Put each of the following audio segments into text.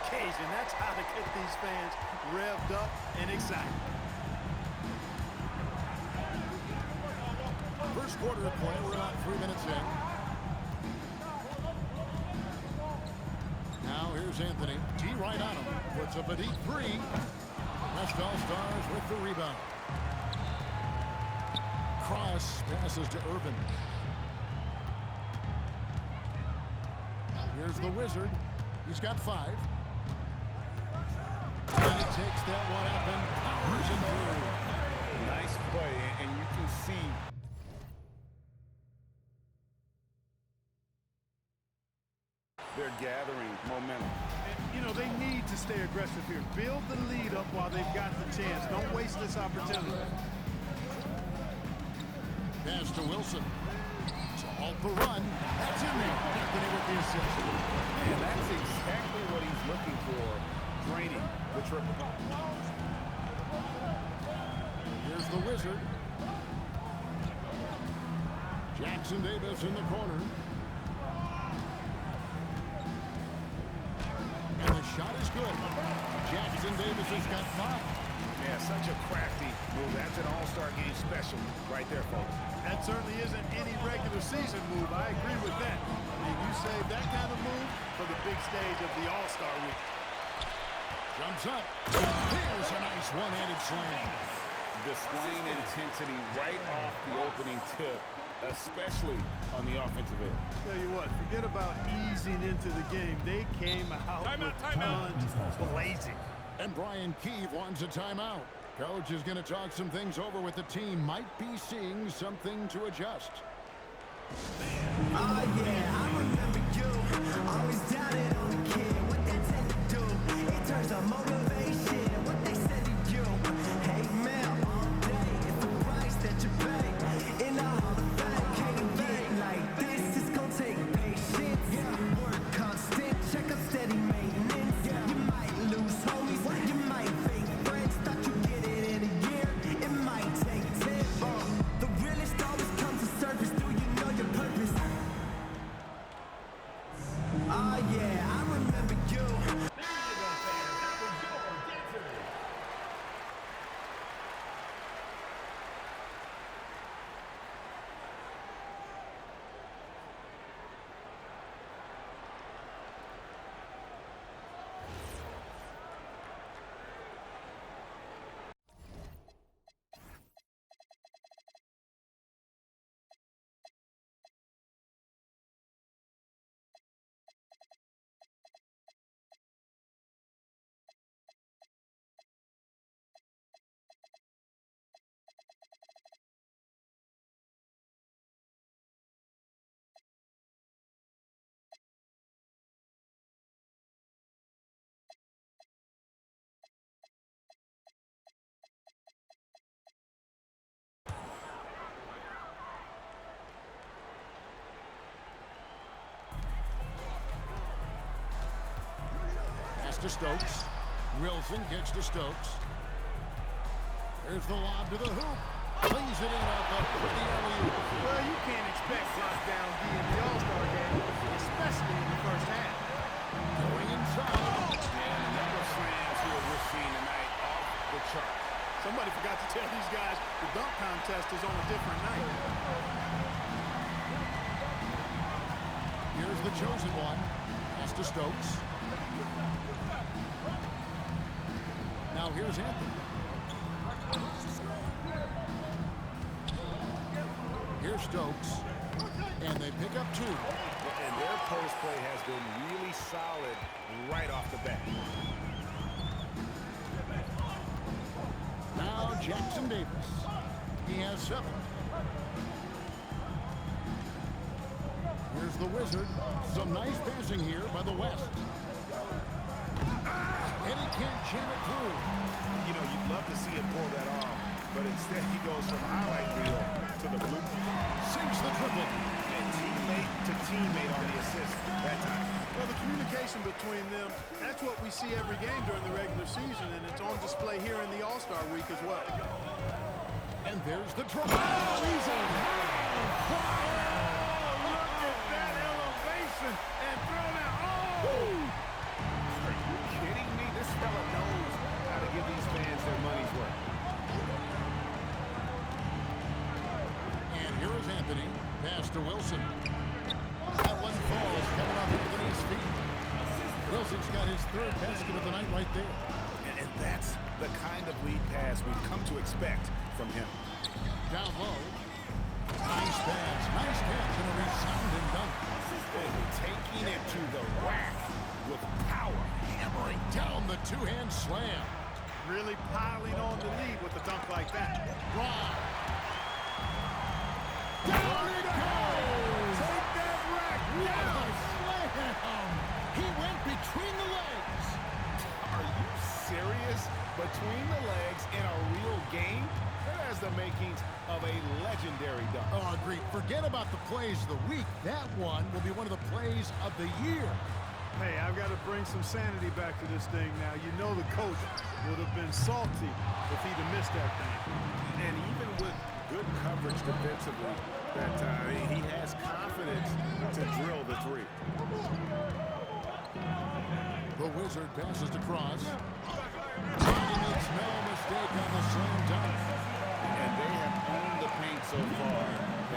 occasion. That's how to get these fans revved up and excited. First quarter of play, we're about 3 minutes in. Now here's Anthony. G right on him. Puts up a deep three. West All-Stars with the rebound. Cross passes to Irvin. Here's the Wizard. He's got 5. And he takes that one up and powers it through. Nice play, and you can see they're gathering momentum. And, you know, they need to stay aggressive here. Build the lead up while they've got the chance. Don't waste this opportunity. Pass to Wilson. So all the run. That's in there. Anthony with the assist. And that's exactly what he's looking for, draining the triple. Here's the Wizard. Jackson Davis in the corner. And the shot is good. Jackson Davis has got 5. Yeah, such a crafty move. That's an all-star game special right there, folks. That certainly isn't any regular season move. I agree with that. I mean, you save that kind of move for the big stage of the All-Star week. Jumps up. Here's a nice one-handed slam. Displaying intensity right off the opening tip, especially on the offensive end. Tell you what, forget about easing into the game. They came out with guns blazing. And Brian Keefe wants a timeout. Coach is going to talk some things over with the team. Might be seeing something to adjust. Oh yeah, I remember you. Always doubted on the kid. What they tell you to do. It turns out motivation. What they said to you. Hey man, all day. It's the price that you pay. In the Hall of Fame, can't get like this. It's gonna take patience. Work constant. Check up steady maintenance. You might lose homies. You might fake friends. Thought you get it in a year. It might take 10. The realest always comes to surface. Do you know your purpose? Oh yeah, I remember you. To Stokes. Wilson gets to Stokes. There's the lob to the hoop. Lays it in off the pretty alley-oop. Well, you can't expect lockdown D in the All-Star game, especially in the first half. Going inside. And the number of slams here we're seeing tonight off the chart. Somebody forgot to tell these guys the dunk contest is on a different night. Here's the chosen one. Pass to Stokes. Now here's Anthony. Here's Stokes. And they pick up 2. And their post play has been really solid right off the bat. Now Jackson Davis. He has 7. Here's the Wizard. Some nice passing here by the West. And he can't jam it through. You know, you'd love to see him pull that off, but instead he goes from highlight reel to the blue. Sinks the triple. And teammate to teammate on the assist that time. Well, the communication between them, that's what we see every game during the regular season, and it's on display here in the All-Star week as well. And there's the triple. Oh, easy. Oh, look at that elevation and throw down. Oh! Are you kidding Anthony. Pass to Wilson. That one falls coming off Anthony's feet. Wilson's got his third basket of the night right there. And that's the kind of lead pass we've come to expect from him. Down low. Nice pass. Nice catch and a resounding dunk. Taking it to the rack with power. Hammering down the two-hand slam. Really piling on the lead with a dunk like that. Wow. Down it goes! Take that rack! What a slam! He went between the legs. Are you serious? Between the legs in a real game? That has the makings of a legendary dunk. Oh, agreed. Forget about the plays of the week. That one will be one of the plays of the year. Hey, I've got to bring some sanity back to this thing now. You know the coach would have been salty if he'd have missed that thing. And even with good coverage defensively, that he has confidence to drill the three. The Wizard passes to Cross. He makes no mistake on the slam dunk. And they have owned the paint so far,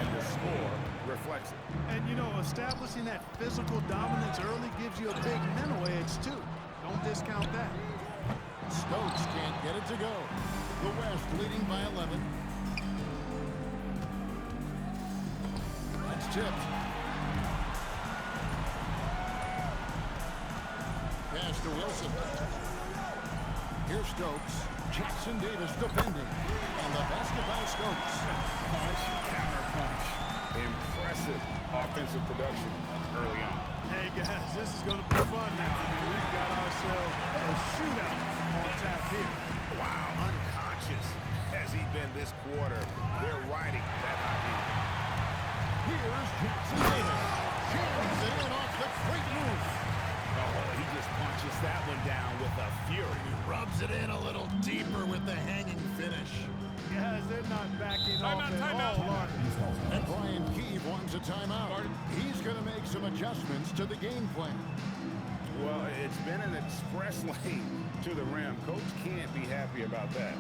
and the score reflects it. And, you know, establishing that physical dominance early gives you a big mental edge, too. Don't discount that. Stokes can't get it to go. The West leading by 11. That's tipped. Pass to Wilson. Here's Stokes. Jackson Davis defending. And the basket by Stokes. Punch, counter punch. Impressive offensive production early on. Hey, guys, this is going to be fun now. I mean, we've got ourselves a shootout on tap here. Wow, unconscious has he been this quarter. They're riding that hot heat. Here's Jackson Davis. Jams it in off the great roof. Oh, he just punches that one down with a fury. Rubs it in a little deeper with the hanging finish. Guys, they're not backing off at all, are they? And Brian Keefe wants a timeout. He's going to make some adjustments to the game plan. Well, it's been an express lane to the rim. Coach can't be happy about that.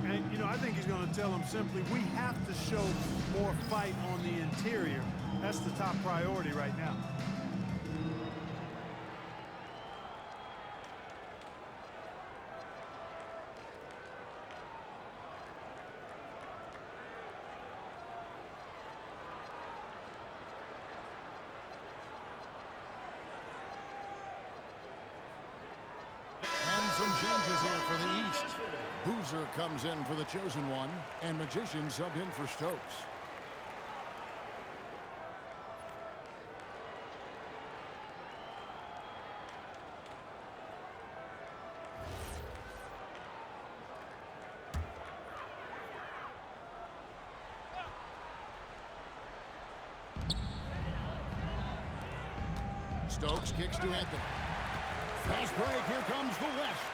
And, you know, I think he's going to tell them simply, we have to show more fight on the interior. That's the top priority right now. Some changes here for the East. Boozer comes in for the chosen one, and Magician subbed in for Stokes. Stokes kicks to Anthony. Fast break, here comes the West.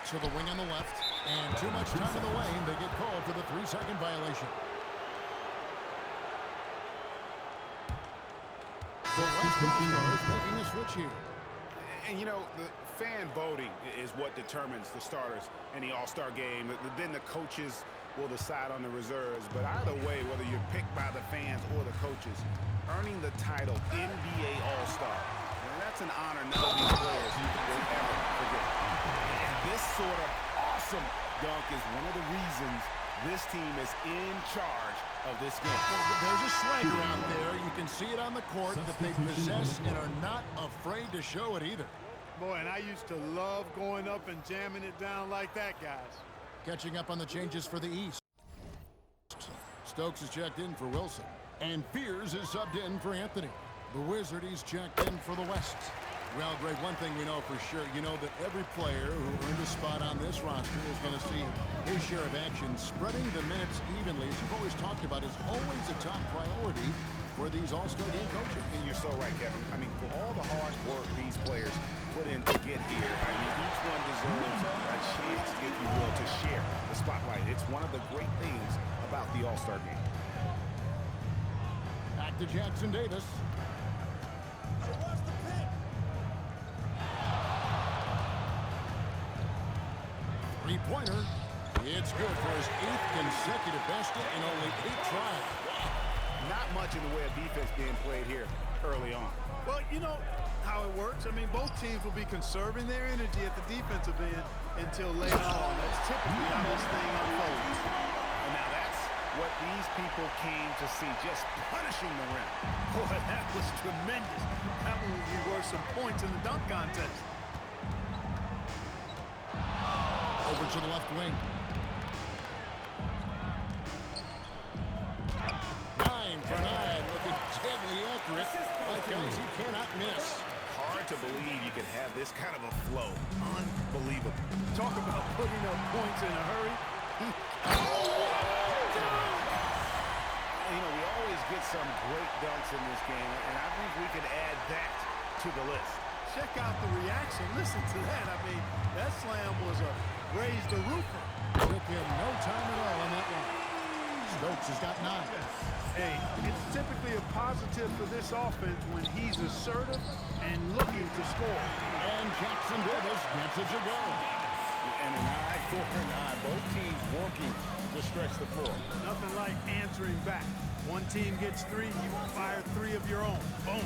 To the wing on the left, and too much time in the lane. They get called for the 3-second violation. The West All-Stars making a switch here. And, you know, the fan voting is what determines the starters in the All-Star game. Then the coaches will decide on the reserves. But either way, whether you're picked by the fans or the coaches, earning the title NBA All-Star, that's an honor none of these players will ever forget. And this sort of awesome dunk is one of the reasons this team is in charge of this game. Well, there's a swagger out there. You can see it on the court that they possess and are not afraid to show it either. Boy, and I used to love going up and jamming it down like that, guys. Catching up on the changes for the East. Stokes is checked in for Wilson. And Fears is subbed in for Anthony. The Wizard is checked in for the West. Well, Greg, one thing we know for sure, you know that every player who earned a spot on this roster is going to see his share of action. Spreading the minutes evenly, as you've always talked about, is always a top priority for these All-Star game coaches. And you're so right, Kevin. I mean, for all the hard work these players put in to get here, I mean, each one deserves a chance, if you will, to share the spotlight. It's one of the great things about the All-Star game. Back to Jackson Davis. Three-pointer. It's good for his 8th consecutive basket in only 8 tries. Not much in the way of defense being played here early on. Well, you know how it works. I mean, both teams will be conserving their energy at the defensive end until later on. That's typically how this thing unfolds. And now that's what these people came to see, just punishing the rim. Boy, that was tremendous. That one would be worth some points in the dunk contest. Over to the left wing. 9 for 9, looking deadly accurate. Like guys, he cannot miss. Hard to believe you could have this kind of a flow. Unbelievable. Talk about putting up points in a hurry. You know, we always get some great dunks in this game, and I think we can add that to the list. Check out the reaction. Listen to that. I mean, that slam was a raise the roofer. Took him no time at all on that one. Stokes has got 9. Hey, it's typically a positive for this offense when he's assertive and looking to score. And Jackson Davis gets it to go. And an eye for an eye. Both teams working to stretch the floor. Nothing like answering back. One team gets 3, you fire 3 of your own. Boom.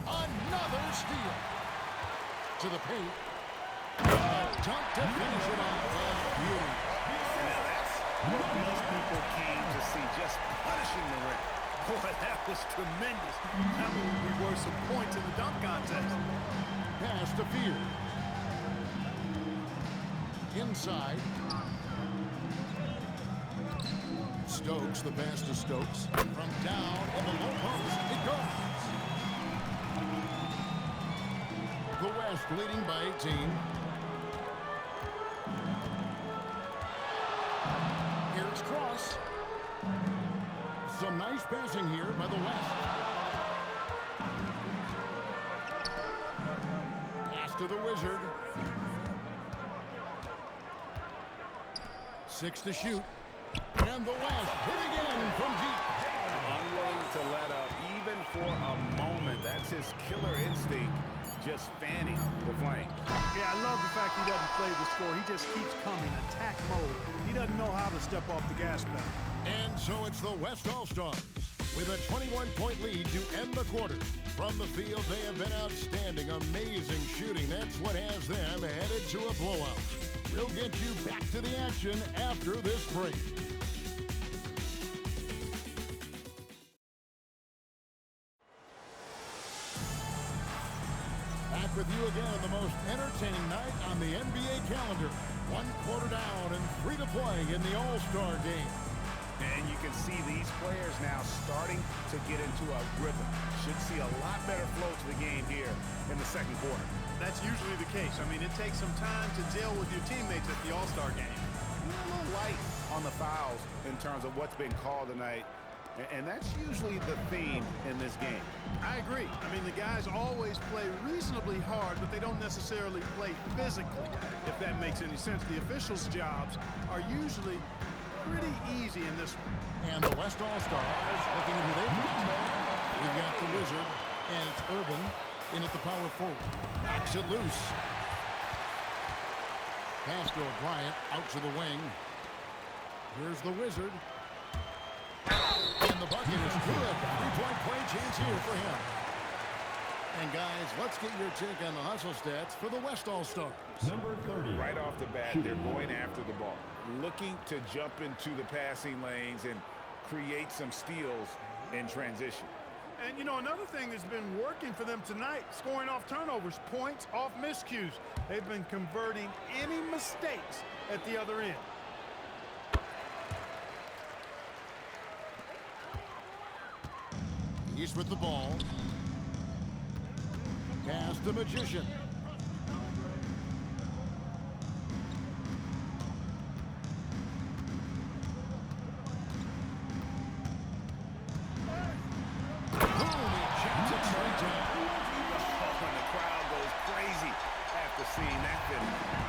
Another steal. To the paint. Dunk to finish it off. Beauty. Now that's what these people came to see, just punishing the rim. Boy, that was tremendous. That one would be worth some points in the dunk contest. Pass to Fear. Inside. Stokes, the pass to Stokes. From down in the low post, it goes. The West leading by 18. Here's Cross. Some nice passing here by the West. Pass to the Wizard. 6 to shoot. And the West hit again from deep. Unwilling to let up even for a moment. That's his killer instinct, just fanning the flame. Yeah, I love the fact he doesn't play the score. He just keeps coming, attack mode. He doesn't know how to step off the gas pedal. And so it's the West All-Stars with a 21-point lead to end the quarter. From the field, they have been outstanding, amazing shooting. That's what has them headed to a blowout. We'll get you back to the action after this break. Back with you again on the most entertaining night on the NBA calendar. 1 quarter down and 3 to play in the All-Star game. And you can see these players now starting to get into a rhythm. Should see a lot better flow to the game here in the second quarter. That's usually the case. I mean, it takes some time to gel with your teammates at the All-Star game. A little light on the fouls in terms of what's been called tonight. And that's usually the theme in this game. I agree. I mean, the guys always play reasonably hard, but they don't necessarily play physically, if that makes any sense. The officials' jobs are usually pretty easy in this one. And the West All-Stars looking into their team. We've got the Wizard, and it's Urban in at the power forward. Knocks it loose. Pass to Bryant, out to the wing. Here's the Wizard. And the bucket is good. 3-point play chance here for him. And guys, let's get your take on the hustle stats for the West All-Stars. Number 30. Right off the bat, they're going after the ball, looking to jump into the passing lanes and create some steals in transition. And, you know, another thing that's been working for them tonight, scoring off turnovers, points off miscues. They've been converting any mistakes at the other end. He's with the ball. Pass the Magician.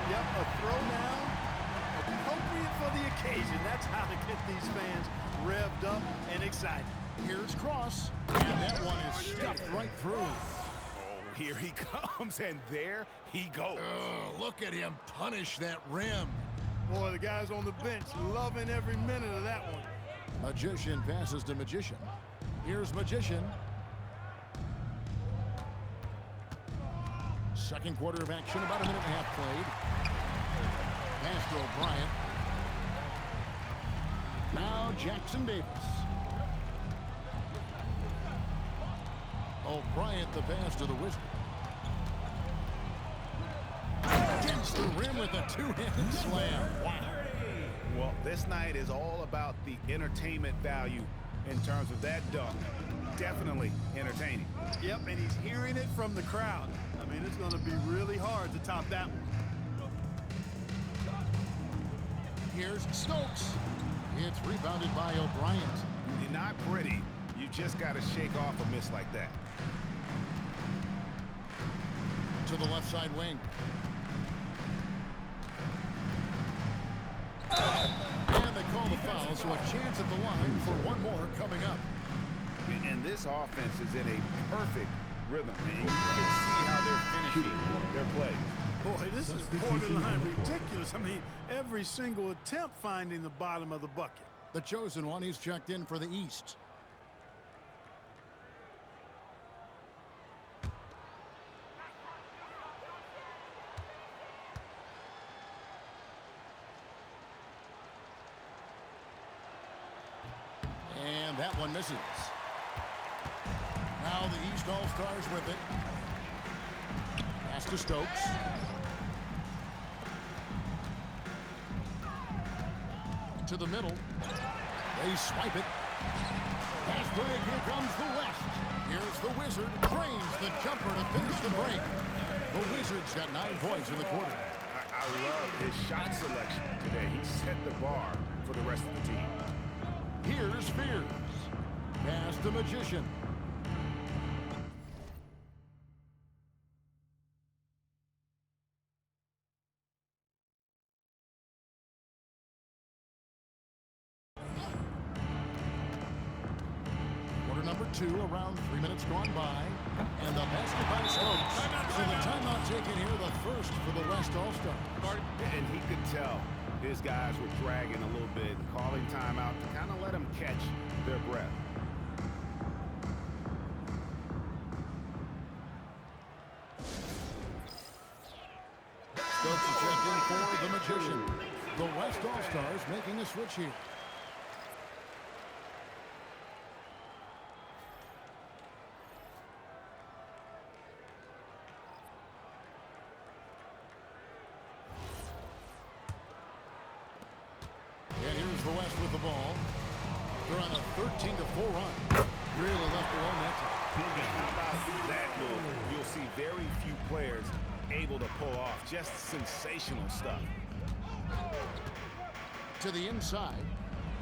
Yep, a throwdown appropriate for the occasion. That's how to get these fans revved up and excited. Here's Cross, and that one is stuffed right through. Oh, here he comes, and there he goes. Look at him punish that rim. Boy, the guys on the bench loving every minute of that one. Magician passes to Magician. Here's Magician. Second quarter of action, about a minute and a half played. Pass to O'Brien. Now Jackson Davis. O'Brien the pass to the Wizard. Against the rim with a two-handed slam. Wow. Well, this night is all about the entertainment value in terms of that dunk. Definitely entertaining. Yep, and he's hearing it from the crowd. I mean, it's going to be really hard to top that one. Here's Stokes. It's rebounded by O'Brien. You're not pretty. You just got to shake off a miss like that. To the left side wing. And they call the foul, so a chance at the line for one more coming up. And this offense is in a perfect rhythm. And you can see how they're finishing their play. Boy, this is borderline ridiculous. I mean, every single attempt finding the bottom of the bucket. The chosen one, he's checked in for the East. And that one misses. Now the East All-Stars with it. Pass to Stokes. To the middle. They swipe it. Pass break. Here comes the West. Here's the Wizard. Drains the jumper to finish the break. The Wizards got 9 points in the quarter. I love his shot selection today. He set the bar for the rest of the team. Here's Fears. Pass the Magician. Quarter number 2, around 3 minutes gone by. And the basket by Stokes. So the timeout taken here, the first for the West All-Stars. And he could tell his guys were dragging a little bit and calling timeout to kind of let them catch their breath. Stokes is checked in for the Magician. The West All-Stars making a switch here. And here's the West with the ball. They're on a 13-4 run. Really left alone that time. How about that move? You'll see very few players able to pull off just sensational stuff. To the inside.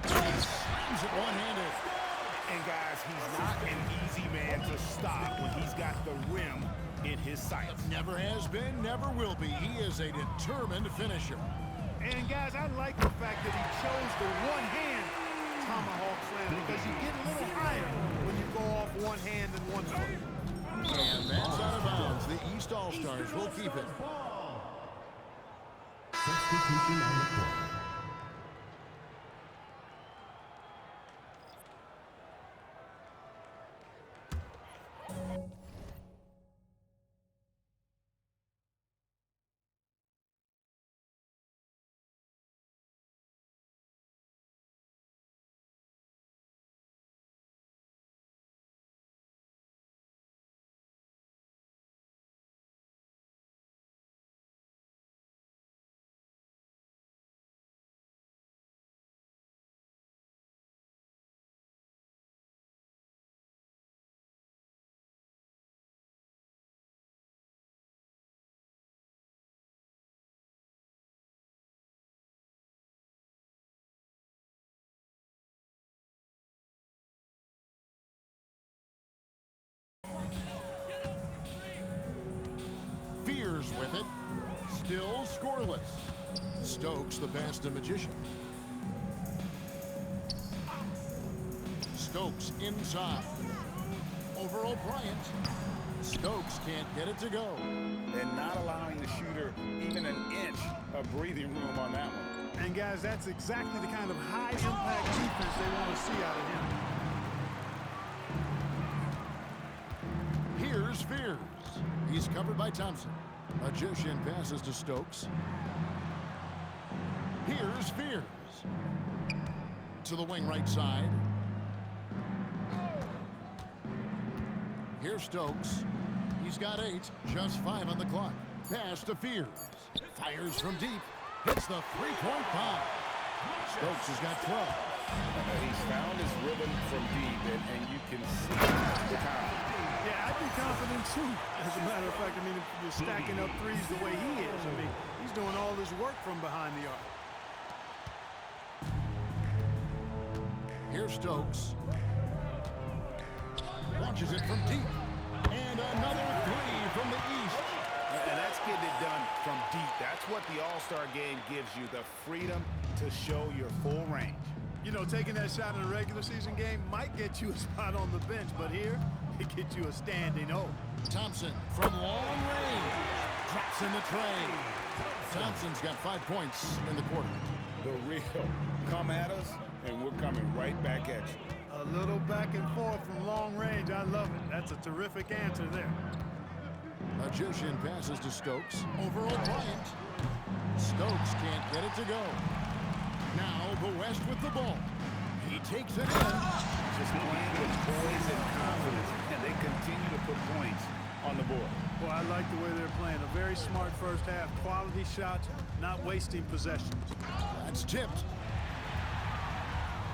Slams it one-handed. And guys, he's not an easy man to stop when he's got the rim in his sights. Never has been, never will be. He is a determined finisher. And guys, I like the fact that he chose the one-hand tomahawk slam because you get a little higher when you go off one hand and one foot. And that's out of bounds. The East All-Stars will keep it. Substitution on the court. Fears with it. Still scoreless. Stokes the pass to Magician. Stokes inside. Over O'Brien. Stokes can't get it to go. And not allowing the shooter even an inch of breathing room on that one. And guys, that's exactly the kind of high-impact defense they want to see out of him. Here's Fears. He's covered by Thompson. Magician passes to Stokes. Here's Fears. To the wing right side. Here's Stokes. He's got 8, just 5 on the clock. Pass to Fears. Fires from deep. Hits the three-point bomb. Stokes has got 12. He's found his rhythm from deep, and you can see the confidence. Yeah, I'd be confident too. As a matter of fact, I mean, if you're stacking up threes the way he is, I mean, he's doing all this work from behind the arc. Here's Stokes. Launches it from deep. And another 3 from the east. And that's getting it done from deep. That's what the All-Star game gives you, the freedom to show your full range. You know, taking that shot in a regular season game might get you a spot on the bench, but here, it gets you a standing O. Thompson from long range. Drops in the tray. Thompson's got 5 points in the quarter. The real come at us, and we're coming right back at you. A little back and forth from long range. I love it. That's a terrific answer there. Magician passes to Stokes. Over O'Bryant. Stokes can't get it to go. Now the West with the ball. He takes it in. Just playing with poise and confidence, and they continue to put points on the board. Well, I like the way they're playing. A very smart first half. Quality shots, not wasting possessions. That's tipped.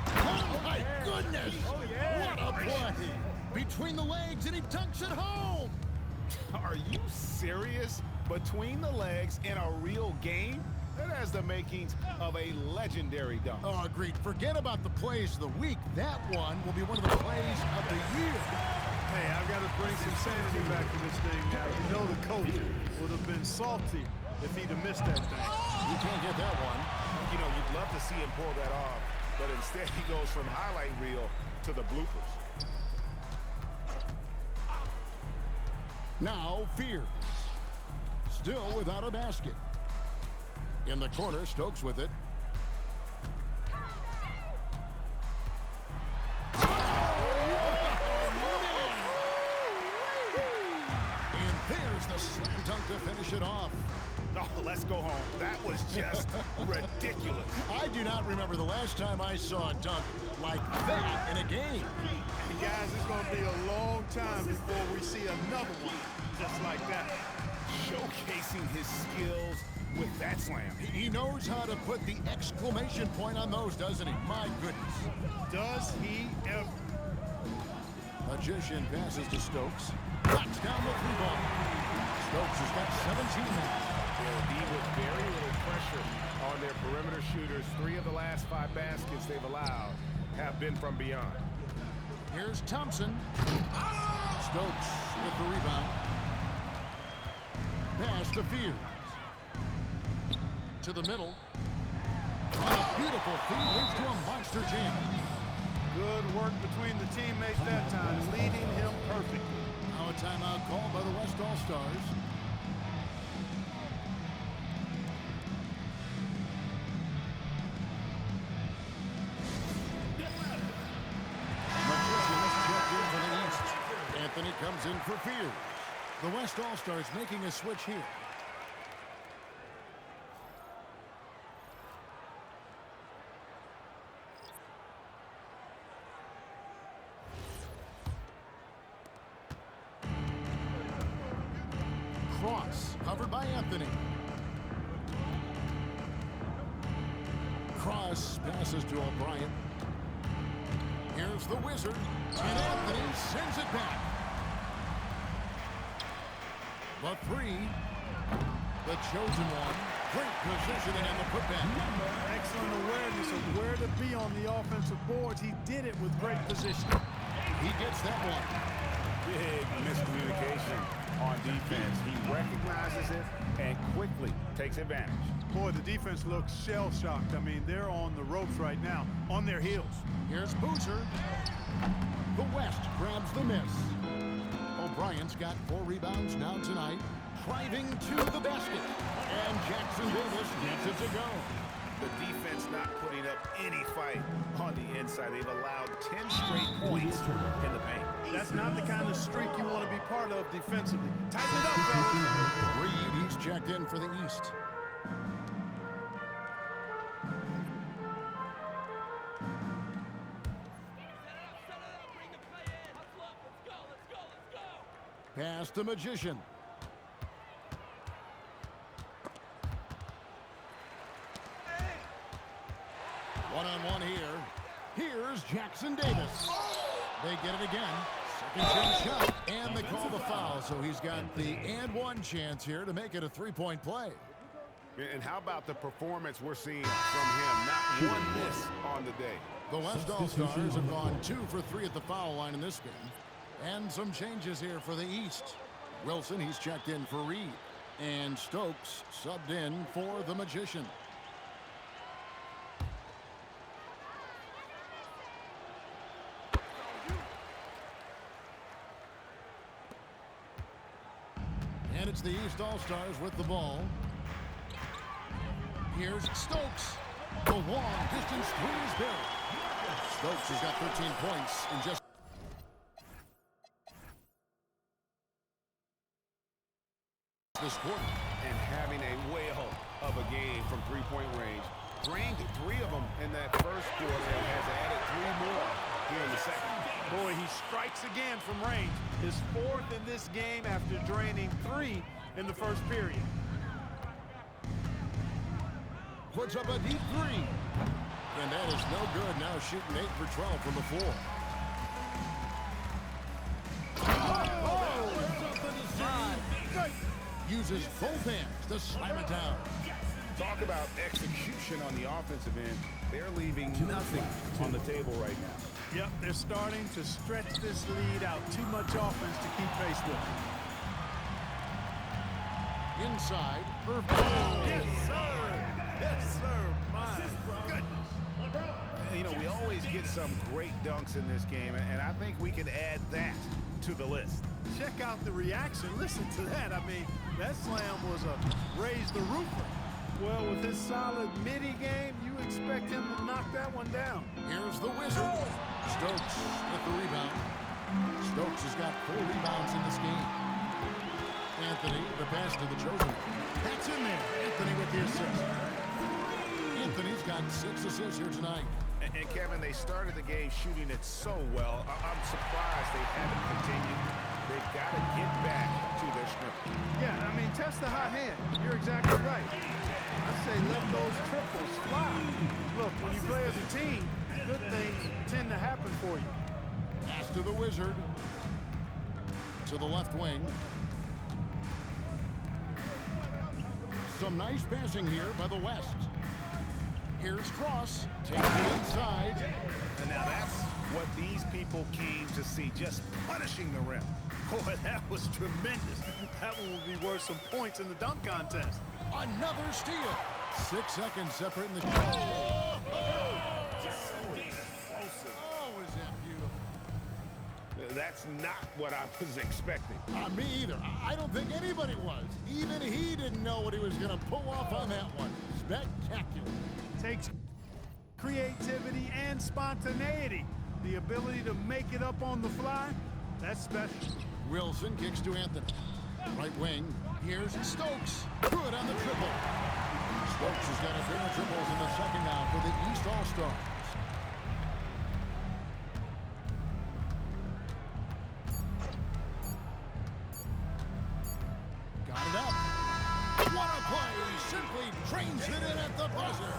Oh, my goodness! What a play! Between the legs, and he dunks it home! Are you serious? Between the legs in a real game? That has the makings of a legendary dunk. Oh, agreed. Forget about the plays of the week. That one will be one of the plays of the year. Hey, I've got to bring some sanity back to this thing now. You know the coach would have been salty if he'd have missed that thing. You can't get that one. You know, you'd love to see him pull that off, but instead he goes from highlight reel to the bloopers. Now Fears. Still without a basket. In the corner, Stokes with it. And there's the slam dunk to finish it off. Oh, let's go home. That was just ridiculous. I do not remember the last time I saw a dunk like that in a game. And guys, it's going to be a long time before we see another one just like that. Showcasing his skills with that slam. He knows how to put the exclamation point on those, doesn't he? My goodness. Does he ever? Magician passes to Stokes. Knocks down the 3-ball. Stokes has got 17 now. They'll be with very little pressure on their perimeter shooters. 3 of the last 5 baskets they've allowed have been from beyond. Here's Thompson. Stokes with the rebound. Pass to Fears. To the middle. On a beautiful feed, leads to a monster jam. Good work between the teammates that time, leading him perfectly. Now a timeout called by the West All-Stars. Magician is checked in for the East. Anthony comes in for Fears. The West All-Stars making a switch here. Cross, covered by Anthony. Cross passes to O'Bryant. Here's the Wizard, and Anthony sends it back. The 3, the chosen one. Great positioning and the putback. Excellent awareness of where to be on the offensive boards. He did it with great position. He gets that one. Big miscommunication on defense. He recognizes it and quickly takes advantage. Boy, the defense looks shell-shocked. I mean, they're on the ropes right now, on their heels. Here's Boozer. The West grabs the miss. O'Bryant's got 4 rebounds now tonight. Driving to the basket. And Jackson Davis gets it to go. the defense not putting up any fight on the inside. They've allowed 10 straight points in the paint. That's not the kind of streak you want to be part of defensively. Tighten it up, fellas. Reed, he's checked in for the East. Pass the Magician. One-on-one here. Here's Jackson Davis. They get it again. Second chance shot. And they call the foul, so he's got the and one chance here to make it a three-point play. And how about the performance we're seeing from him? Not one miss on the day. The West All-Stars have gone 2 for 3 at the foul line in this game. And some changes here for the East. Wilson, he's checked in for Reed. And Stokes subbed in for the Magician. And it's the East All-Stars with the ball. Here's Stokes. The long distance three is good. Stokes has got 13 points in just this quarter. And having a whale of a game from three-point range. Drained 3 of them in that first quarter and has added 3 more here in the second. Boy, he strikes again from range. His 4th in this game after draining 3 in the first period. Puts up a deep 3. And that is no good. Now shooting 8 for 12 from the floor. Uses both hands to slam it down. Talk about execution on the offensive end. They're leaving nothing on the table right now. Yep, they're starting to stretch this lead out. Too much offense to keep pace with. Inside, Irving. Yes, sir. Yes, sir. My goodness. You know, we always get some great dunks in this game, and I think we can add that to the list. Check out the reaction. Listen to that. I mean, that slam was a raise the roofer. Well, with his solid midi game, you expect him to knock that one down. Here's the Wizard. Stokes with the rebound. Stokes has got 4 rebounds in this game. Anthony, the pass to the chosen. That's in there. Anthony with the assist. Anthony's got 6 assists here tonight. And Kevin, they started the game shooting it so well. I'm surprised they haven't continued. They've got to get back to their script. Yeah, I mean, test the hot hand. You're exactly right. I say let those triples fly. Look, when you play as a team, good things tend to happen for you. Pass to the Wizard. To the left wing. Some nice passing here by the West. Here's Cross. Takes it inside. And now that's what these people came to see, just punishing the rim. Boy, that was tremendous. That one will be worth some points in the dunk contest. Another steal. 6 seconds separating the... Oh, is that beautiful. that's not what I was expecting. Me either. I don't think anybody was. Even he didn't know what he was going to pull off on that one. Spectacular. Takes creativity and spontaneity. The ability to make it up on the fly, that's special. Wilson kicks to Anthony. Right wing. Here's Stokes. Good on the triple. Stokes has got a pair of triples in the second half for the East All-Stars. Got it up. What a play. Simply trains it in at the buzzer.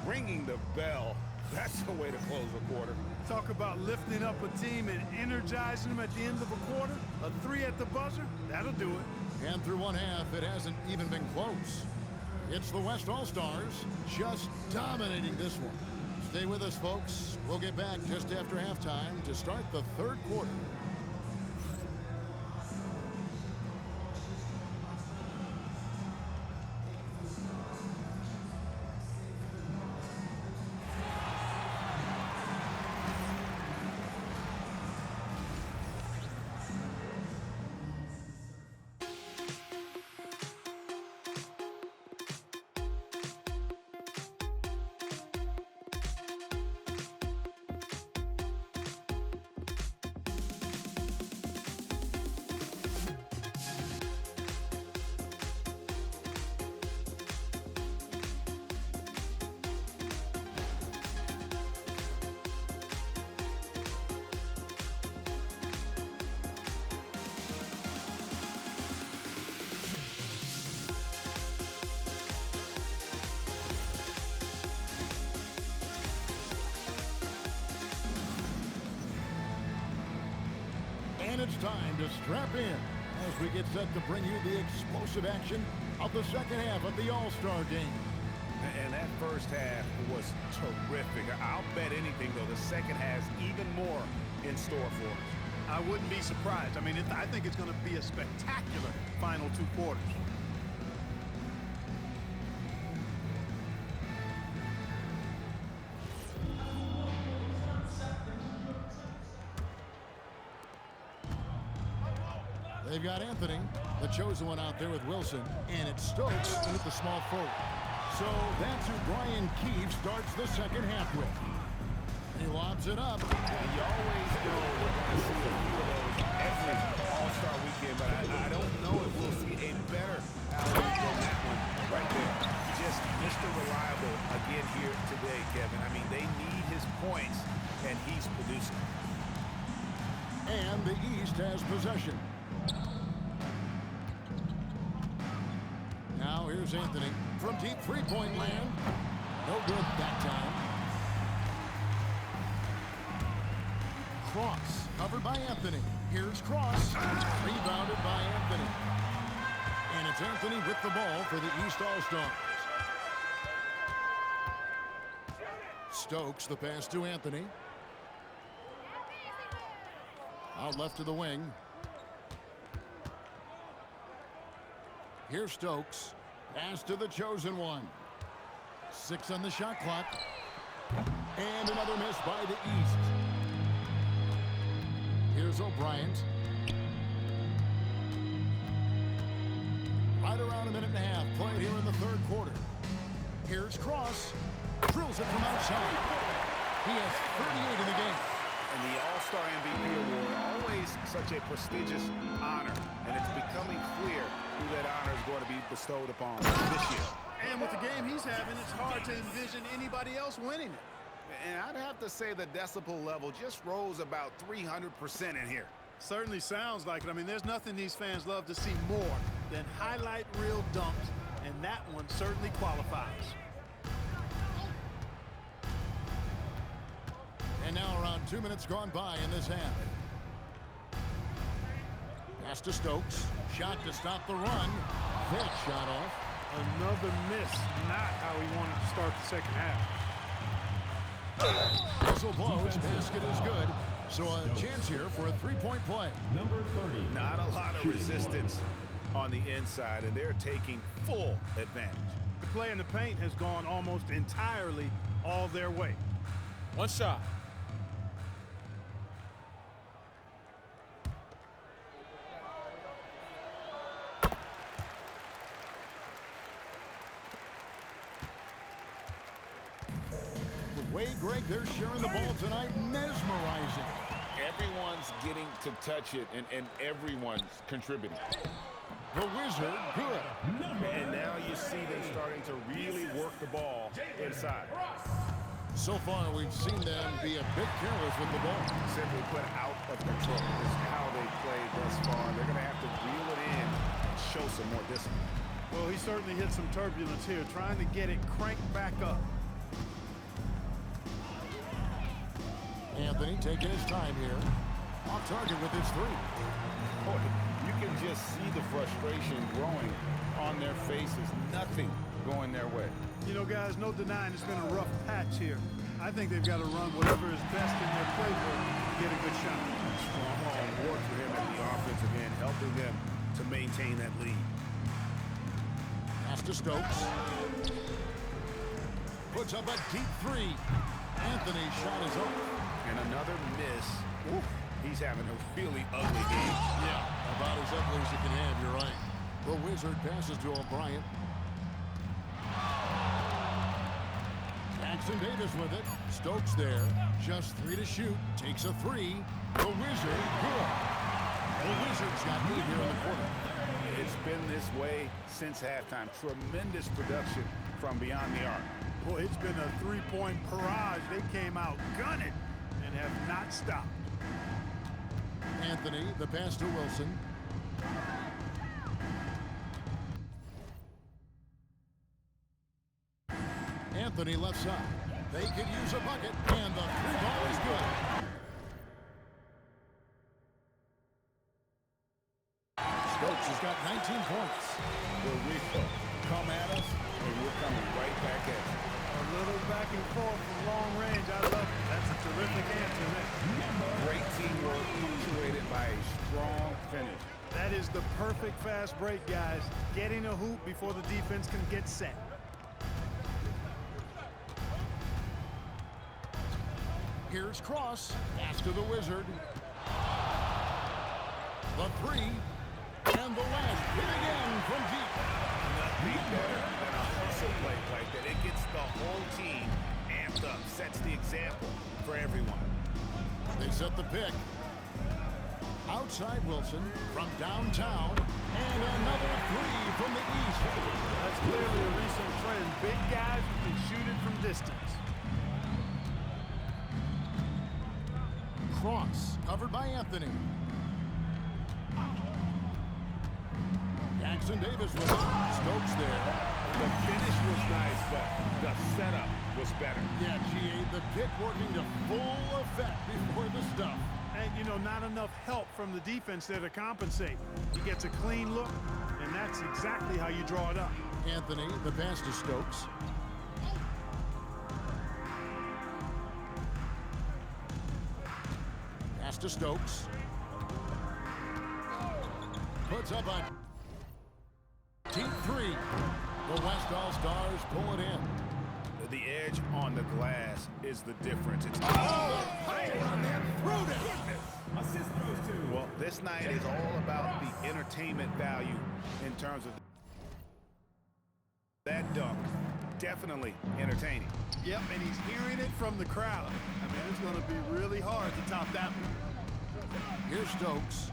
Ringing the bell, that's the way to close a quarter. Talk about lifting up a team and energizing them at the end of a quarter. A 3 at the buzzer, that'll do it. And through one half, it hasn't even been close. It's the West All-Stars just dominating this one. Stay with us, folks. We'll get back just after halftime to start the third quarter. And it's time to strap in as we get set to bring you the explosive action of the second half of the All-Star game. And that first half was terrific. I'll bet anything, though, the second has even more in store for us. I wouldn't be surprised. I mean, I think it's going to be a spectacular final 2 quarters. They've got Anthony, the chosen one out there with Wilson, and it's Stokes in at the small forward. So that's who Brian Keefe starts the second half with. He lobs it up. And you always know we're going to see a few of those every All-Star weekend, but I don't know if we'll see a better alley than that one right there. Just Mr. Reliable again here today, Kevin. I mean, they need his points, and he's producing. And the East has possession. Now here's Anthony from deep three-point land. No good that time. Cross covered by Anthony. Here's Cross. Rebounded by Anthony. And it's Anthony with the ball for the East All-Stars. Stokes, the pass to Anthony. Out left to the wing. Here's Stokes. Pass to the chosen one. 6 on the shot clock. And another miss by the East. Here's O'Brien. Right around a minute and a half played here in the third quarter. Here's Cross. Drills it from outside. He has 38 in the game. And the All-Star MVP award, always such a prestigious honor. And it's becoming clear who that honor is going to be bestowed upon this year. And with the game he's having, it's hard to envision anybody else winning it. And I'd have to say the decibel level just rose about 300% in here. Certainly sounds like it. I mean, there's nothing these fans love to see more than highlight reel dunks, and that one certainly qualifies. And now around 2 minutes gone by in this half. Pass to Stokes. Shot to stop the run. That shot off. Another miss. Not how he wanted to start the second half. Whistle blows. Basket is good. So a chance here for a three-point play. Number 30. Not a lot of resistance on the inside, and they're taking full advantage. The play in the paint has gone almost entirely all their way. One shot. The way, Greg, they're sharing the ball tonight, mesmerizing. Everyone's getting to touch it, and everyone's contributing. The Wizard, good. And now you see them starting to really work the ball inside. So far, we've seen them be a bit careless with the ball. Simply put, out of control is how they played thus far. They're going to have to reel it in and show some more discipline. Well, he certainly hit some turbulence here, trying to get it cranked back up. Anthony taking his time here. Off target with his three. Boy, you can just see the frustration growing on their faces. Nothing going their way. You know, guys, no denying it's been a rough patch here. I think they've got to run whatever is best in their playbook to get a good shot. Strong work for him at the offensive end, helping them to maintain that lead. Pass to Stokes. Puts up a deep three. Anthony's shot is up. And another miss. Ooh, he's having a really ugly game. Yeah, about as ugly as you can have, you're right. The Wizard passes to O'Brien. Jackson Davis with it. Stokes there. Just 3 to shoot. Takes a 3. The Wizard, good. The Wizards got lead here in the quarter. It's been this way since halftime. Tremendous production from beyond the arc. Boy, it's been a three-point barrage. They came out gunning and have not stopped. Anthony, the pass to Wilson. Anthony left side. They could use a bucket, and the three ball is good. has got 19 points. Where we come at us, and we're coming right back at you. A little back and forth from long range. I love it. That's a terrific answer there. Great teamwork punctuated by a strong finish. That is the perfect fast break, guys. Getting a hoop before the defense can get set. Here's Cross. Pass to the Wizard. The three. And the last hit again from deep. Nothing better than a hustle play like that. It gets the whole team amped up, sets the example for everyone. They set the pick. Outside Wilson from downtown. And another three from the east. That's clearly a recent trend. Big guys who can shoot it from distance. Cross covered by Anthony. Jackson Davis with Stokes there. The finish was nice, but the setup was better. Yeah, GA, the pick working to full effect before the stuff. And, you know, not enough help from the defense there to compensate. He gets a clean look, and that's exactly how you draw it up. Anthony, the pass to Stokes. Pass to Stokes. Puts up a deep three. The West All-Stars pull it in. The edge on the glass is the difference. It's well, this night is all about the entertainment value in terms of that dunk. Definitely entertaining. Yep, and he's hearing it from the crowd. I mean, it's going to be really hard to top that one. Here's Stokes.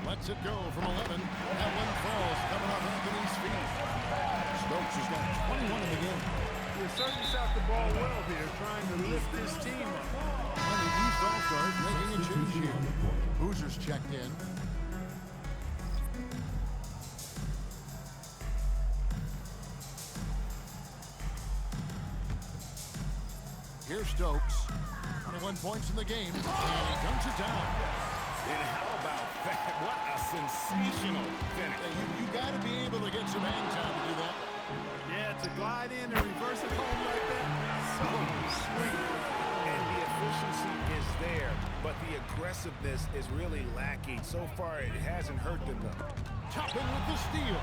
Lets it go from 11. That one falls coming off Anthony's feet. Stokes has got 21 in the game. He certainly shot the ball well here, trying to lift his team up. And the East All-Stars making a change here. Hoosiers checked in. Here's Stokes. 21 points in the game. And he dunks it down. And how about that? What a sensational finish. You got to be able to get some hang time to do that. Yeah, to glide in and reverse it home like that, so sweet. And the efficiency is there, but the aggressiveness is really lacking. So far, it hasn't hurt them, though. Toppin with the steal.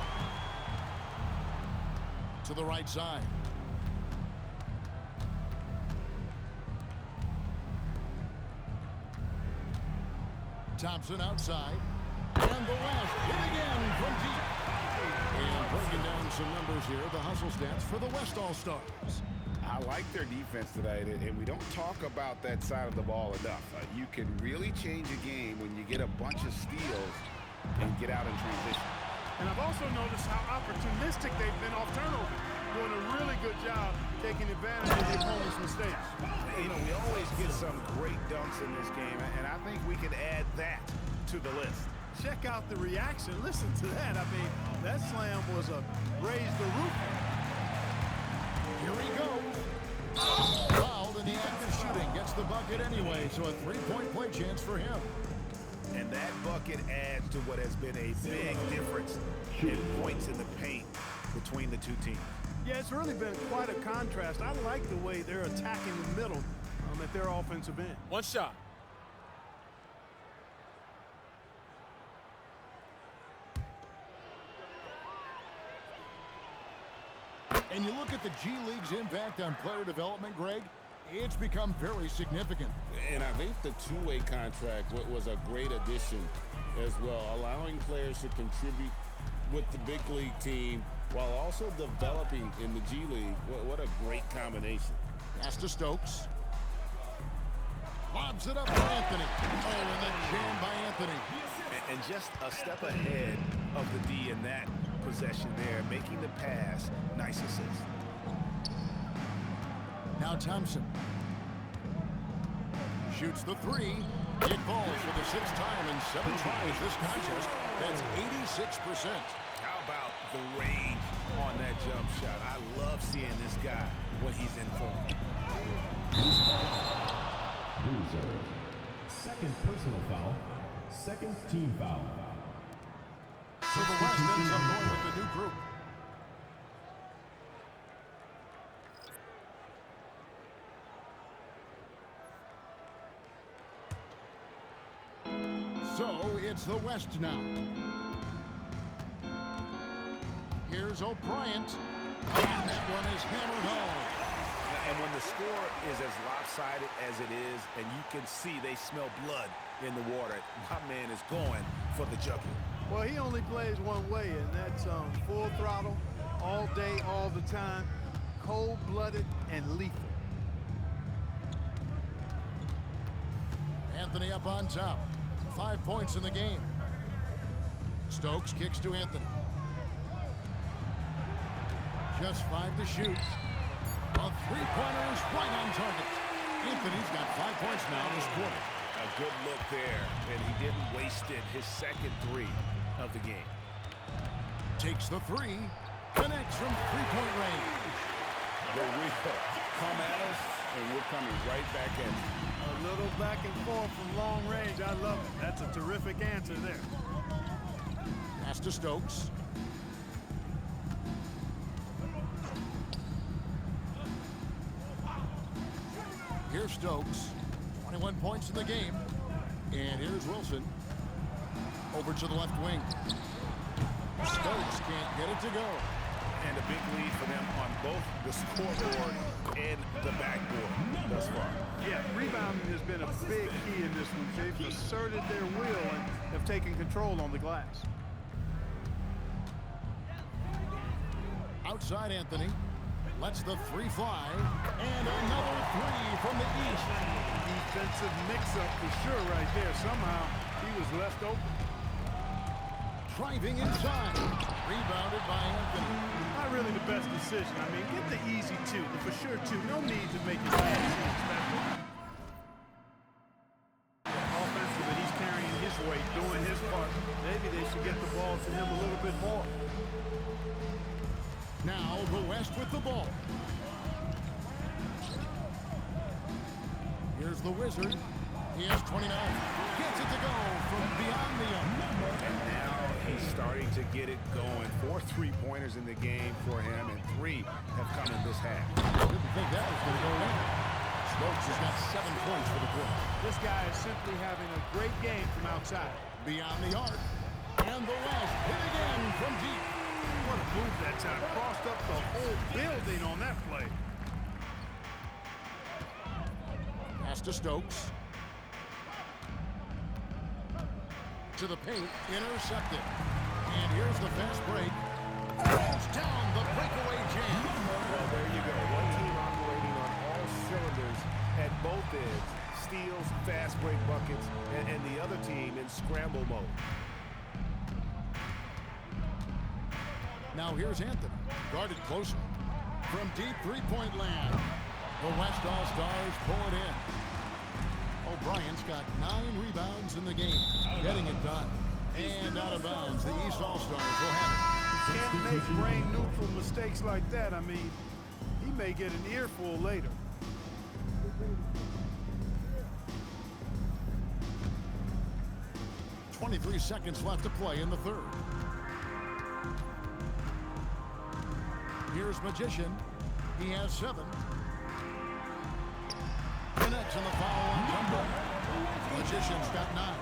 To the right side. Thompson outside. And the last hit again from deep. And breaking down some numbers here, the hustle stats for the West All-Stars. I like their defense tonight, and we don't talk about that side of the ball enough. You can really change a game when you get a bunch of steals and get out in transition. And I've also noticed how opportunistic they've been off turnover, doing a really good job taking advantage of the opponent's mistakes. You know, we always get some great dunks in this game, and I think we could add that to the list. Check out the reaction. Listen to that. I mean, that slam was a raise the roof. Here he goes. Fouled in the act of shooting. Gets the bucket anyway, so a three-point play chance for him. And that bucket adds to what has been a big difference in points in the paint between the two teams. Yeah, it's really been quite a contrast. I like the way they're attacking the middle at their offensive end. One shot. And you look at the G League's impact on player development, Greg, it's become very significant. And I think the two-way contract was a great addition as well, allowing players to contribute with the big league team while also developing in the G League. What a great combination. Pass to Stokes. Lobs it up for Anthony. Oh, and then jammed by Anthony. And just a step ahead of the D in that possession there, making the pass. Nice assist. Now Thompson. Shoots the three. It falls for the sixth time in 7 tries this contest. That's 86%. How about the range on that jump shot? I love seeing this guy when he's in form. Loser. Second personal foul. Second team foul. So the West ends up going with the new group. So it's the West now. Here's O'Brien. And that one is hammered home. And when the score is as lopsided as it is, and you can see they smell blood in the water, my man is going for the jugular. Well, he only plays one way, and that's full throttle, all day, all the time, cold-blooded and lethal. Anthony up on top. 5 points in the game. Stokes kicks to Anthony. Just 5 to shoot. A three-pointer is right on target. Anthony's got 5 points now this quarter. A good look there, and he didn't waste it. His second three of the game. Takes the three. Connects from three-point range. But we come at us, and we're coming right back at you. A little back and forth from long range. I love it. That's a terrific answer there. Pass to Stokes. Here's Stokes. 21 points in the game. And here's Wilson. Over to the left wing. Stokes can't get it to go. And a big lead for them on both the scoreboard and the backboard thus far. Yeah, rebounding has been a big key in this one. They've asserted their will and have taken control on the glass. Outside Anthony. Lets the three fly. And another three from the east. Defensive mix-up for sure right there. Somehow he was left open. Driving inside. Rebounded by Anthony. Not really the best decision. I mean, get the easy two, the for sure two. No need to make it fancy and special. Offensively, he's carrying his weight, doing his part. Maybe they should get the ball to him a little bit more. Now the West with the ball. Here's the Wizard. He has 29. Gets it to go from beyond the arc. And now he's starting to get it going. 4 3-pointers in the game for him, and 3 have come in this half. Didn't think that was going to go in. Stokes has got 7 points for the quarter. This guy is simply having a great game from outside. Beyond the arc. And the West hit again from deep. What a move that time. Crossed up the whole building on that play. Pass to Stokes. To the paint. Intercepted. And here's the fast break. Throws down the breakaway jam. Well, there you go. One team operating on all cylinders at both ends. Steals, fast break buckets, and the other team in scramble mode. Now here's Anthony, guarded closer. From deep three-point land, the West All-Stars pull it in. O'Brien's got 9 rebounds in the game, getting it done. And out of bounds, the East All-Stars will have it. Can't make brain-neutral mistakes like that. I mean, he may get an earful later. .23 seconds left to play in the third. Here's Magician. He has 7. Connects on the foul on jumper. Magician's got 9.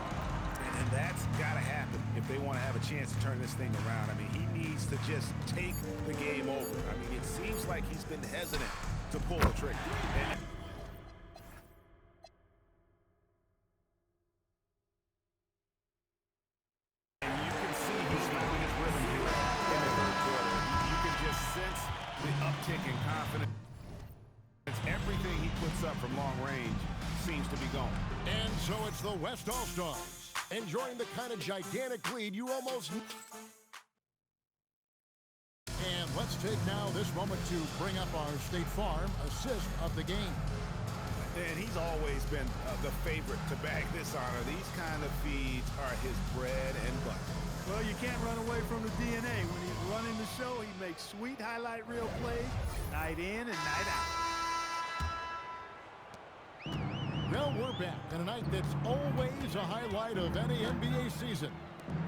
And that's got to happen if they want to have a chance to turn this thing around. I mean, he needs to just take the game over. I mean, it seems like he's been hesitant to pull the trigger. And you can see he's finding his rhythm here in the third quarter. You can just sense the uptick in confidence. Everything he puts up from long range seems to be gone. And so it's the West All-Stars enjoying the kind of gigantic lead you almost... And let's take now this moment to bring up our State Farm assist of the game. And he's always been the favorite to bag this honor. These kind of feeds are his bread and butter. Well, you can't run away from the DNA. When he's running the show, he makes sweet highlight reel plays night in and night out. Well, we're back on a night that's always a highlight of any NBA season.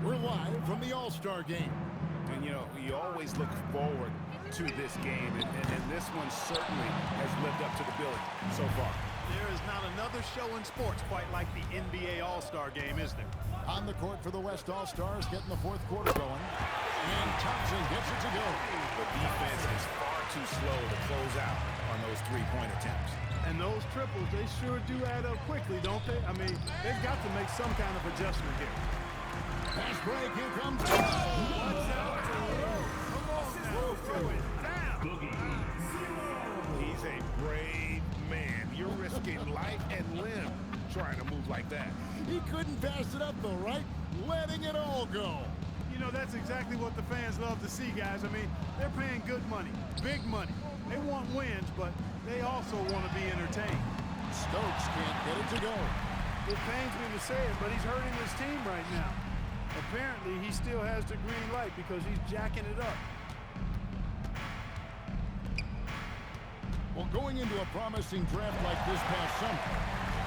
We're live from the All-Star game. And, you know, you always look forward to this game, and this one certainly has lived up to the billing so far. There is not another show in sports quite like the NBA All-Star game, is there? On the court for the West All-Stars, getting the fourth quarter going. And Thompson gets it to go. The defense is far too slow to close out on those three-point attempts. And those triples, they sure do add up quickly, don't they? I mean, they've got to make some kind of adjustment here. Pass break, here comes Watch out. Come on now, throw it down. He's a brave man. You're risking life and limb trying to move like that. He couldn't pass it up, though, right? Letting it all go. You know, that's exactly what the fans love to see, guys. I mean, they're paying good money, big money. They want wins, but they also want to be entertained. Stokes can't get it to go. It pains me to say it, but he's hurting his team right now. Apparently, he still has the green light because he's jacking it up. Well, going into a promising draft like this past summer,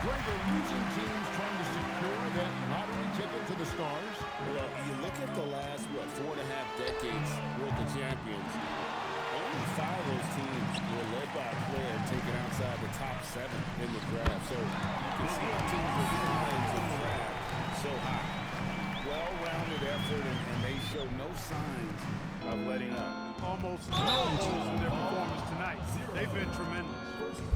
Greg, are losing teams trying to secure that lottery ticket to the stars? Well, you look at the last, 4.5 decades worth of champions, only 5 of those teams were led by a player taken outside the top 7 in the draft. So you can see how teams are trying to draft so high. Well-rounded effort, and they show no signs of letting up. Almost no holes in their performance tonight. They've been tremendous.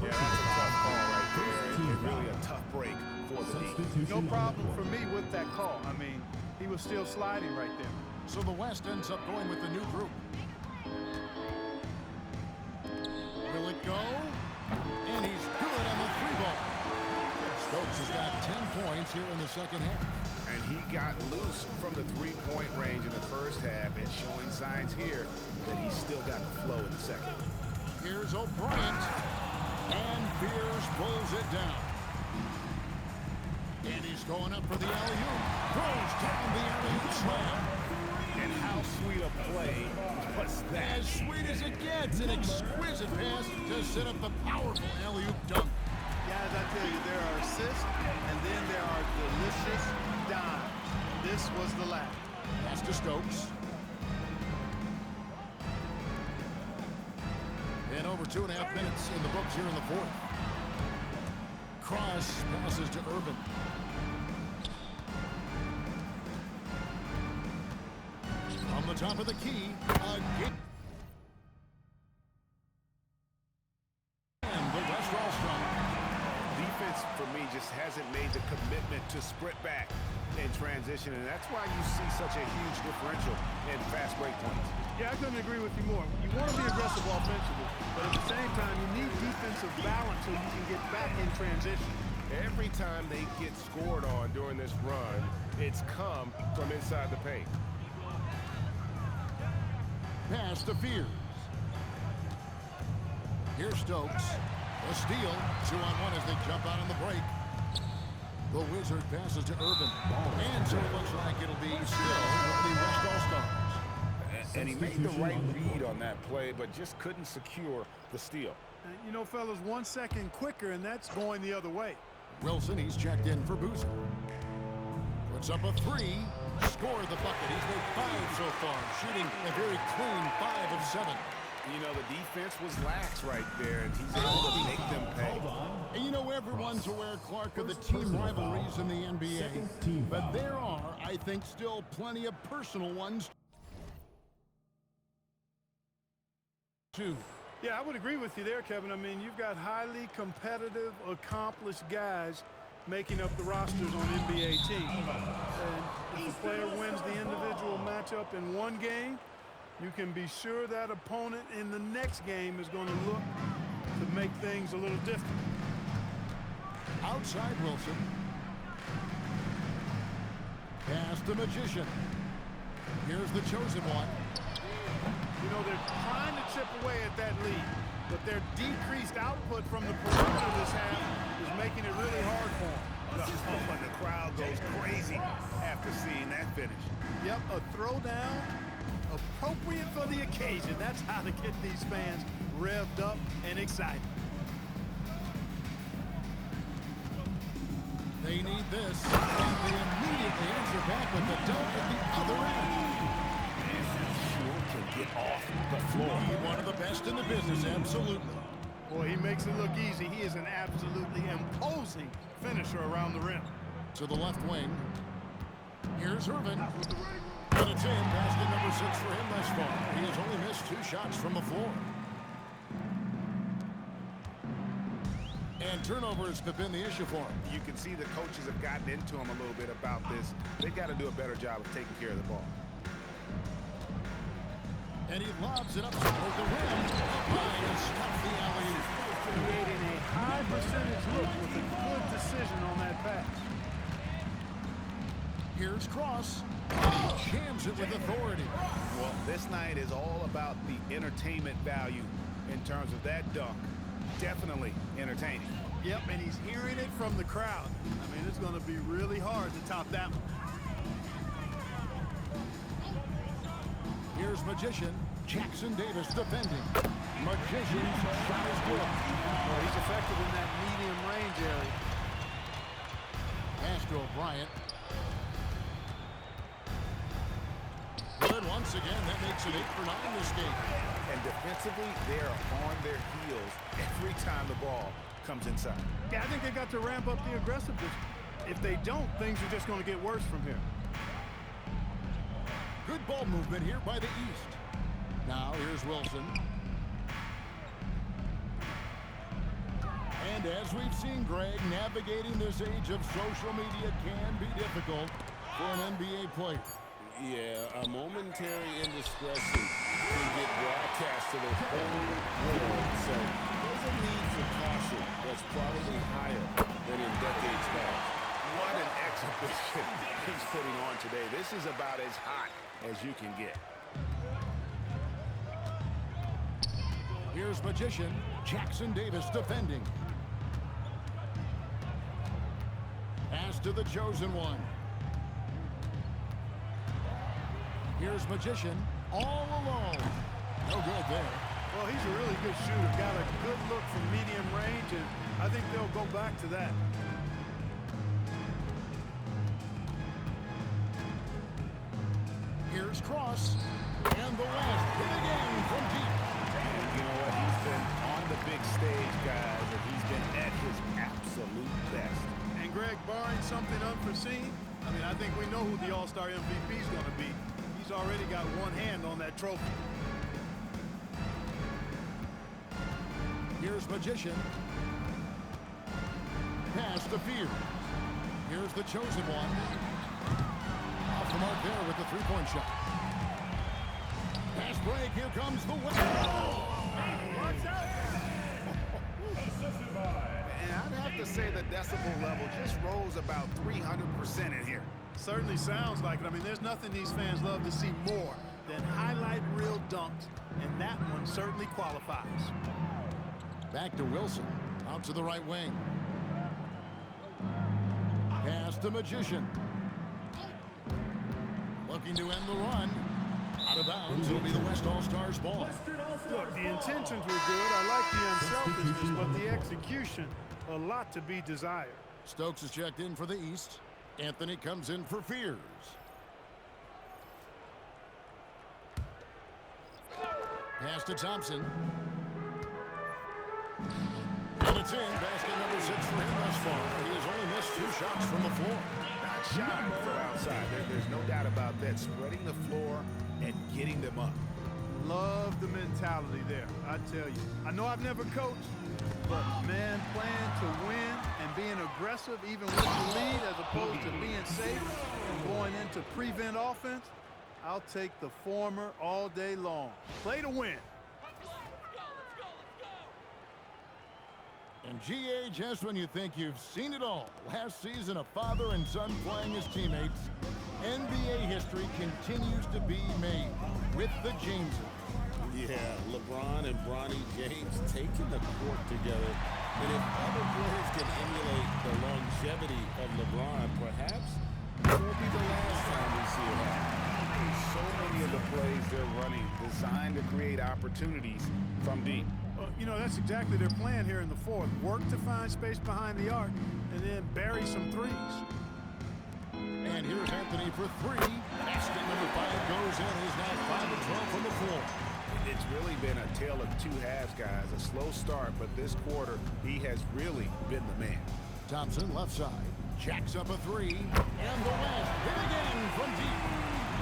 Yeah, that's a tough call right there. It's really a tough break for the team. No problem for me with that call. I mean, he was still sliding right there. So the West ends up going with the new group. Will it go? And he's good on the 3-ball. Stokes has got 10 points here in the second half. And he got loose from the three-point range in the first half and showing signs here that he's still got the flow in the second. Here's O'Bryant. And Fears pulls it down. And he's going up for the alley-oop. Throws down the alley-oop slam. And how sweet a play was that? As sweet as it gets, an exquisite pass to set up the powerful alley-oop dunk. Guys, I tell you, there are assists, and then there are delicious dimes. This was the last. Pass to Stokes. And over 2.5 minutes in the books here in the fourth. Cross passes to Urban. On the top of the key, again. And the West All-Star. Defense, for me, just hasn't made the commitment to sprint back in transition, and that's why you see such a huge differential in fast break points. Yeah, I couldn't agree with you more. You want to be aggressive offensively, but at the same time, you need defensive balance so you can get back in transition. Every time they get scored on during this run, it's come from inside the paint. Pass to Fears. Here's Stokes. A steal. 2-on-1 as they jump out on the break. The Wizard passes to Urban. And so it looks like it'll be still the West All-Stars. And he made the right read on that play, but just couldn't secure the steal. You know, fellas, 1 second quicker, and that's going the other way. Wilson, he's checked in for Boozer. Puts up a 3. Scored the bucket. He's made 5 so far, shooting a very clean 5 of 7. You know, the defense was lax right there, and he's able to make them pay. And you know, everyone's aware, Clark, of the team rivalries in the NBA. But there are, I think, still plenty of personal ones, too. Yeah, I would agree with you there, Kevin. I mean, you've got highly competitive, accomplished guys making up the rosters on NBA teams. And if the player wins the individual matchup in one game, you can be sure that opponent in the next game is going to look to make things a little different. Outside Wilson. Pass the Magician. Here's the chosen one. You know, they're trying to chip away at that lead, but their decreased output from the perimeter this half is making it really hard for them. The crowd goes crazy after seeing that finish. Yep, a throwdown appropriate for the occasion. That's how to get these fans revved up and excited. They need this, and they immediately answer back with the dunk at the other end. Sure can get off the floor. One of the best in the business, absolutely. Boy, he makes it look easy. He is an absolutely imposing finisher around the rim. To the left wing. Here's Irvin. And it's in. Basket number 6 for him thus far. He has only missed 2 shots from the floor. And turnovers have been the issue for him. You can see the coaches have gotten into him a little bit about this. They've got to do a better job of taking care of the ball. And he lobs it up toward the rim. Trying to stuff the alley. Creating a high percentage look with a good decision on that pass. Here's Cross. And he jams it with authority. Well, this night is all about the entertainment value in terms of that dunk. Definitely entertaining. Yep, and he's hearing it from the crowd. I mean, it's going to be really hard to top that one. Here's Magician. Jackson Davis defending. Magician's shot is good. Well, he's effective in that medium range area. Pass to O'Brien. Good once again. That makes it 8 for 9 this game. And defensively, they're on their heels every time the ball comes inside. Yeah, I think they got to ramp up the aggressiveness. If they don't, things are just going to get worse from here. Good ball movement here by the East. Now here's Wilson. And as we've seen, Greg, navigating this age of social media can be difficult for an NBA player. Yeah, a momentary indiscretion can get broadcast to the whole world. So there's a need for caution that's probably higher than in decades past. What an exhibition he's putting on today. This is about as hot as you can get. Here's Magician. Jackson Davis defending. Pass to the chosen one. Here's Magician all alone. No good there. Well, he's a really good shooter. Got a good look from medium range, and I think they'll go back to that. Here's Cross. And the last hit again from deep. And you know what? He's been on the big stage, guys, and he's been at his absolute best. And Greg, barring something unforeseen, I mean, I think we know who the All-Star MVP is going to be. He's already got one hand on that trophy. Here's Magician. Pass to Fears. Here's the chosen one. Off the mark there with the three-point shot. Pass break. Here comes the winner. Watch out! And I'd have to say the decibel level just rose about 300% in here. Certainly sounds like it. I mean, there's nothing these fans love to see more than highlight reel dunks, and that one certainly qualifies. Back to Wilson. Out to the right wing. Pass to Magician. Looking to end the run. Out of bounds. It'll be the West All-Stars ball. Look, the intentions were good. I like the unselfishness, but the execution, a lot to be desired. Stokes is checked in for the East. Anthony comes in for Fears. Pass to Thompson. And it's in. Basket number 6 for him thus far. He has only missed 2 shots from the floor. Not shot from outside. There's no doubt about that. Spreading the floor and getting them up. Love the mentality there, I tell you. I know I've never coached, but man, playing to win and being aggressive even with the lead as opposed to being safe and going into prevent offense, I'll take the former all day long. Play to win. And GA, just when you think you've seen it all, last season a father and son playing as teammates, NBA history continues to be made with the Jameses. Yeah, LeBron and Bronny James taking the court together. And if other players can emulate the longevity of LeBron, perhaps it won't be the last time we see it happen. So many of the plays they're running designed to create opportunities from deep. You know, that's exactly their plan here in the fourth. Work to find space behind the arc and then bury some threes. And And here's Anthony for three. Basket number 5 goes in. He's now 5 of 12 from the floor. It's really been a tale of two halves, guys. A slow start, but this quarter, he has really been the man. Thompson, left side. Jacks up a three. And the West hit again from deep.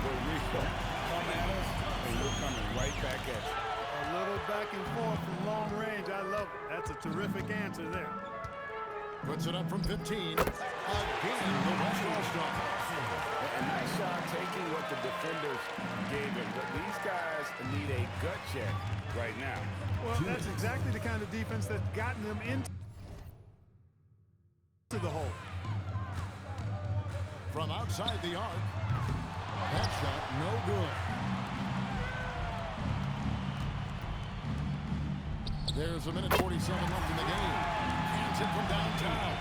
The real come at us, and we're coming right back at you. A little back and forth from long range. I love it. That's a terrific answer there. Puts it up from 15. Again, the West All-Star. A nice shot taking what the defenders gave him. But these guys need a gut check right now. Well, that's exactly the kind of defense that's gotten them into the hole. From outside the arc. That shot, no good. There's a minute 47 left in the game. Hands it from downtown.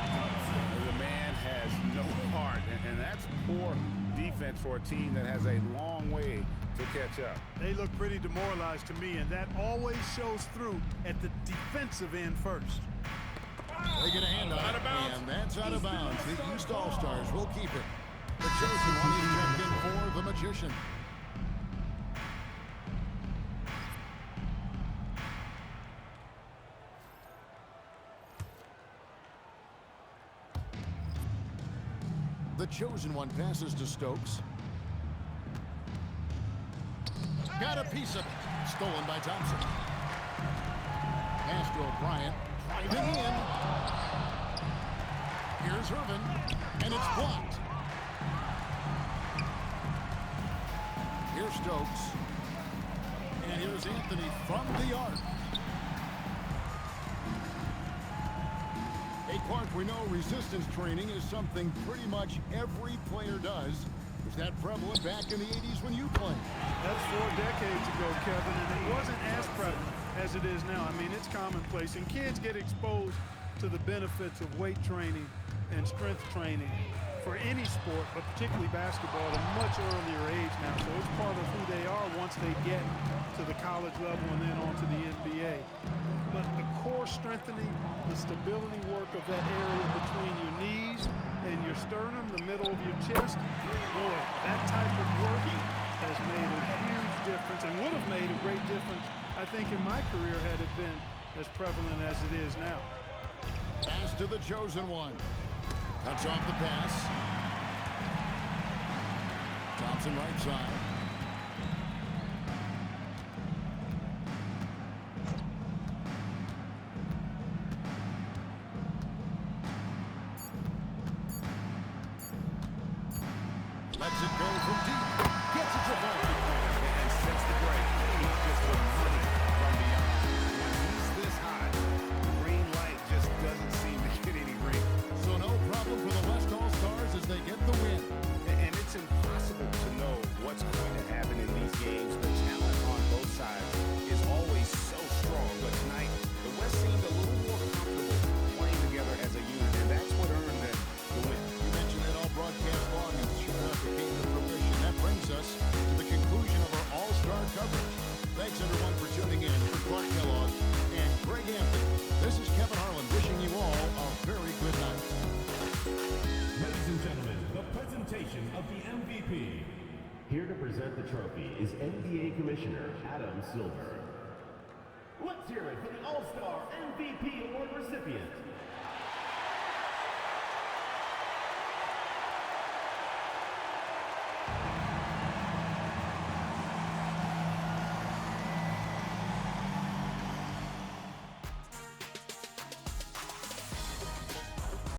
The man has no heart, and that's poor defense for a team that has a long way to catch up. They look pretty demoralized to me, and that always shows through at the defensive end first. They get a hand on it, and that's out of bounds. The East All-Stars will keep it. The chosen one is checked in for the Magician. The chosen one passes to Stokes. Got a piece of it. Stolen by Thompson. Pass to O'Brien. Driving in. Here's Irvin. And it's blocked. Here's Stokes. And here's Anthony from the arc. Hey, Clark, we know resistance training is something pretty much every player does. Was that prevalent back in the 80s when you played? That's 4 decades ago, Kevin, and it wasn't as prevalent as it is now. I mean, it's commonplace, and kids get exposed to the benefits of weight training and strength training for any sport, but particularly basketball, at a much earlier age now. So it's part of who they are once they get to the college level and then on to the NBA. But the core strengthening, the stability work of that area between your knees and your sternum, the middle of your chest, boy, that type of work has made a huge difference and would have made a great difference, I think, in my career had it been as prevalent as it is now. Pass to the chosen one. Cuts off the pass. Thompson right side. Lets it go from deep. Gets it to home. And sets the break. He's just a money from beyond. When he's this hot, the green light just doesn't seem to get any green. So no problem for the West All-Stars as they get the win. And it's impossible to know what's going to happen in these games. The talent on both sides is always so strong. But tonight, the West seemed a little more comfortable playing together as a unit, and that's what earned them the win. You mentioned that all broadcast long, and sure enough, it came to fruition. That brings us to the conclusion of our All-Star coverage. Thanks, everyone, for tuning in. For Clark Kellogg and Greg Anthony, this is Kevin Harlan wishing you all a very good night. Ladies and gentlemen, the presentation of the MVP. Here to present the trophy is NBA Commissioner Adam Silver. Let's hear it for the All-Star MVP Award recipient,